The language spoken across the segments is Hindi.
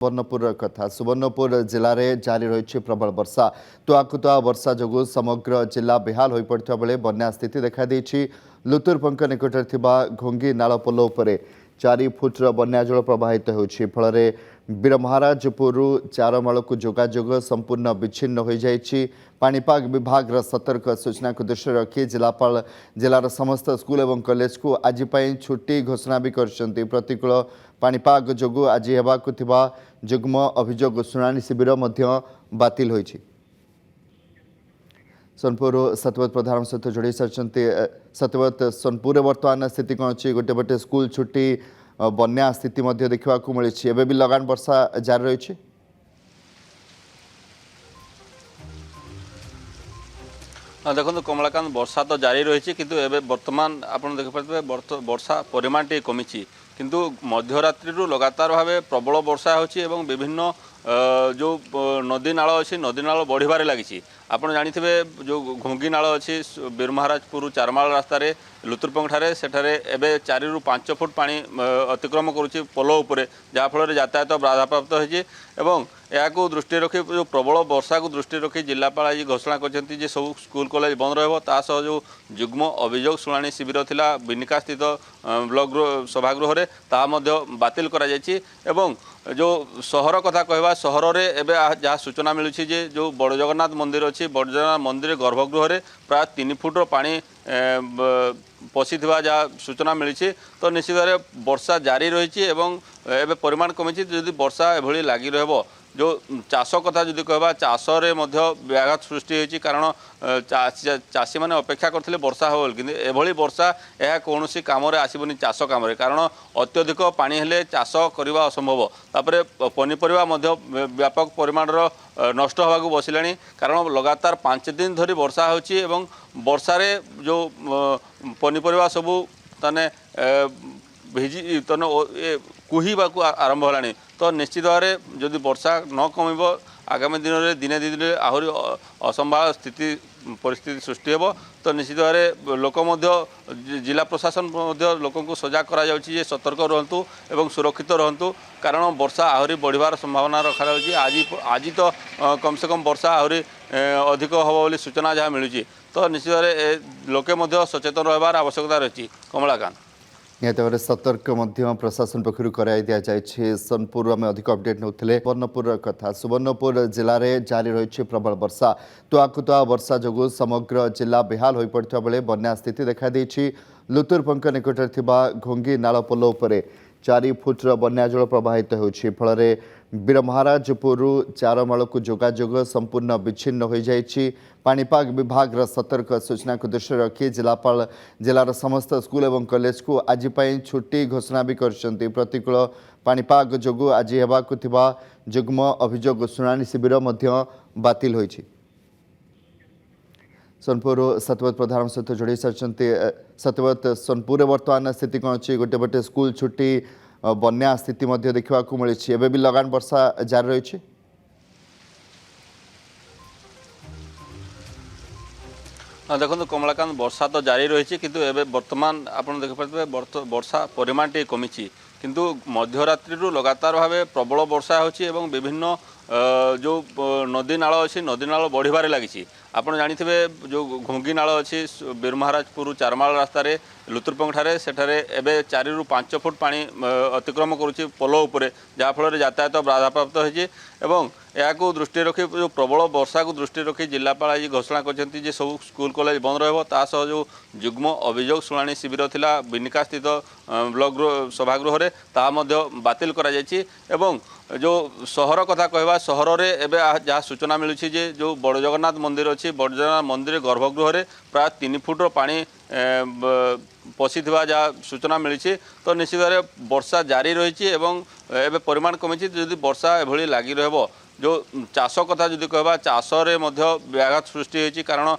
सुवर्णपुर कथा सुवर्णपुर जिले में जारी रही प्रबल वर्षा तुआकुतुआ वर्षा जो समग्र जिला बेहाल हो पड़ा बेले बन्या स्थिति देखाई लुतुरपंक निकट घोंगी नाल पोल उपर 4 फुटर बन्या जल प्रवाहित होछि फल वीरमहाराजपुर चारमाल को जोगाजोग संपूर्ण विच्छिन्न हो जाइछि। पाणीपाग विभाग सतर्क सूचना को दृष्टि रखी जिलापाल जिलार समस्त स्कूल और कॉलेज को आज छुट्टी घोषणा भी कर प्रतिकूल पाणीपाग जोगु आज हेबाकु थिबा जुग्म अभियोग शुणाणी शिविर बातिल होइछि। सोनपुर सत्यव्रत प्रधान सहित जोड़ी सारी सत्यव्रत सोनपुर बर्तमान स्थिति कौन अच्छी गोटे पटे स्कूल छुट्टी बन्या स्थिति देखा मिली एवं भी लगान वर्षा जारी रही। देखो कमलाकांत वर्षा तो जारी रही किंतु एबे वर्तमान आपन देख पारे वर्षा परिमाण टी कमी किंतु मध्यरात्रि लगातार भाव प्रबल वर्षा होची एवं विभिन्न जो नदी नाल अच्छी नदी नाल बढ़िबारे लगी। आपड़ जानी जो घोंगी नाल अच्छी वीरमहाराजपुर चारमाल रास्तार लुतुरपंक ठारे सेठारे एबे 4 ରୁ 5 फुट पानी अतिक्रम करुच्ची पोल उपर जहाँफल यातायात बाधाप्राप्त होती एवं यहाँ दृष्टि रखी जो प्रबल वर्षा को दृष्टि रखी जिलापाल आज घोषणा कर सब स्कूल कॉलेज बंद रहा जो जुग्म अभियोग शुणाणी शिविर थिला बिनिका स्थित ब्लॉक सभागृह रे ता बातिल करा जायछि एवं जो सहर कथा कहवा सहर रे एबे जहाँ सूचना मिलूँ जे जो बड़ जगन्नाथ मंदिर अच्छी बड़ जगन्नाथ मंदिर गर्भगृह रे प्राय 3 फुटर पानी पशि जहाँ सूचना मिली तो निश्चित भाव वर्षा जारी रही एवं एबे परिमाण कमी जदि वर्षा एभली लगी रहिबो जो चाष कथा जदि कहबा चाष रे व्याघात सृष्टि होती कारण चाषी मैंने अपेक्षा करते वर्षा हो कि एभली वर्षा यह कौन कम आसबनी चाष कम कारण अत्यधिक पानी हेले चाष करने असंभव तापर पनीपरिया व्यापक परिमाण नष्ट होगा बसिलानी कारण लगातार 5 दिन धरी वर्षा होची एवं वर्षारे जो पनीपरिया सबू तने भिजी तने कुहिबा आरंभ होलानी तो निश्चित भाव में जदि वर्षा न कम आगामी दिन में दिने दिन आहरी असंभाल स्थिति परिस्थिति सृष्टि हो तो निश्चित भाव में लोक जिला प्रशासन लोक सजग करा जे सतर्क रहतु एवं सुरक्षित रहतु कारण वर्षा आहरी बढ़िबार संभावना रखा आज तो कम से कम वर्षा आहरी अधिक हम बोली सूचना जहाँ मिलूँ तो निश्चित भाव में लोके सचेतन रहार आवश्यकता रही। कमलाकांत निहत सतर्क प्रशासन पक्ष कराई दि जाए। सोनपुर आम अधिक अपडेट नौले सुवर्णपुर कथा सुवर्णपुर जिले में जारी रही प्रबल वर्षा तुआकुतुआ वर्षा जो समग्र जिला बेहाल हो पड़ा बेले बन्या स्थिति देखाई लुतुरपंक निकट घोंगी नाल पोल उपर 4 फुटर बन्या जल प्रवाहित होछि फल वीरमहाराजपुर चारमाल को जोगाजोग संपूर्ण विच्छिन्न हो जाइछि। पाणीपाग विभाग सतर्क सूचना को दृष्टि रखी जिलापाल जिलार समस्त स्कूल और कॉलेज को आज छुट्टी घोषणा भी कर प्रतिकूल पाणीपाग जोगु आज हेबाकु थिबा जुग्म अभियोग शुणाणी शिविर बातिल होइछि। सोनपुर सत्यव्रत प्रधान सहित जोड़ी सारी सत्यव्रत सोनपुर बर्तमान स्थिति कौन अच्छी गोटे पटे स्कूल छुट्टी बन्या स्थिति देखा मिली एवं भी लगान वर्षा जारी रही। देखो कमलाकांत वर्षा तो जारी रही किंतु एबे वर्तमान आपन देख पारे वर्षा परिमाण टी कमी किंतु मध्यरात्रि लगातार भाव प्रबल वर्षा होची एवं विभिन्न जो नदी नाल अच्छी नदी नाल बढ़िबारे लगी। आपड़ जानी जो घोंगी नाल अच्छी वीरमहाराजपुर चारमाल रास्तार लुतुरपंक ठारे सेठारे एबे 4 ରୁ 5 फुट पानी अतिक्रम करुच्ची पोल उपर जहाँफल यातायात बाधाप्राप्त होती एवं यहाँ दृष्टि रखी जो प्रबल वर्षा को दृष्टि रखी जिलापाल आज घोषणा कर सब स्कूल कॉलेज बंद रहा जो जुग्म अभियोग शुणाणी शिविर थिला बिनिका स्थित ब्लॉक सभागृह रे ता बातिल करा जायछि एवं जो सहर कथा कहवा सहर रे एबे जहाँ सूचना मिलूँ जे जो बड़ जगन्नाथ मंदिर अच्छी बड़ जगन्नाथ मंदिर गर्भगृह रे प्राय 3 फुटर पानी पशि जहाँ सूचना मिली तो निश्चित भाव में वर्षा जारी रही एवं एबे परिमाण कमी जदि वर्षा एभली लगी रहिबो जो चाष कथा जदि कहबा चाष रे व्याघात सृष्टि होती कारण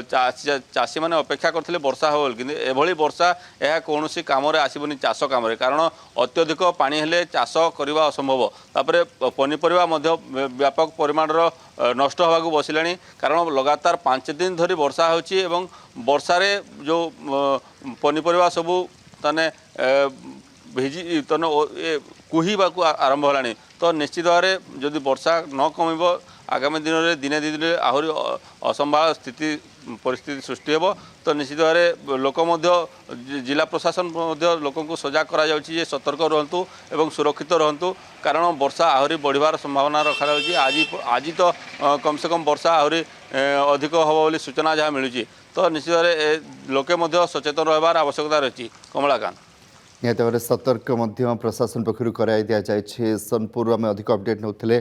चाषी मैंने अपेक्षा करते वर्षा हो कि एभली वर्षा यह कौन कम आसबनी चाष कम कारण अत्यधिक पानी हेले चाष करने असंभव तापर पनीपरिया व्यापक परिमाण नष्ट होगा बसिलानी कारण लगातार 5 दिन धरी वर्षा होची एवं वर्षारे जो पनीपरिया सबू तने भिजी तने कुहिबा आरंभ होलानी तो निश्चित भाव में जदि वर्षा न कमिब आगामी दिन में दिने दी दिन आहरी असंभाल स्थिति परिस्थिति सृष्टि हो तो निश्चित भाव में लोक जिला प्रशासन लोक सजग करा सतर्क रुहतु एवं सुरक्षित रुहतु कारण वर्षा आहरी बढ़िबार संभावना रखा आज तो कम से कम वर्षा आहरी अधिक हम बोली सूचना जहाँ मिलूँ तो निश्चित भाव में लोके सचेतन रहार आवश्यकता रही कमलाकांत निहत भाव सतर्क प्रशासन पक्षर कराई दि जाए सोनपुर आम अधिक अपडेट नौले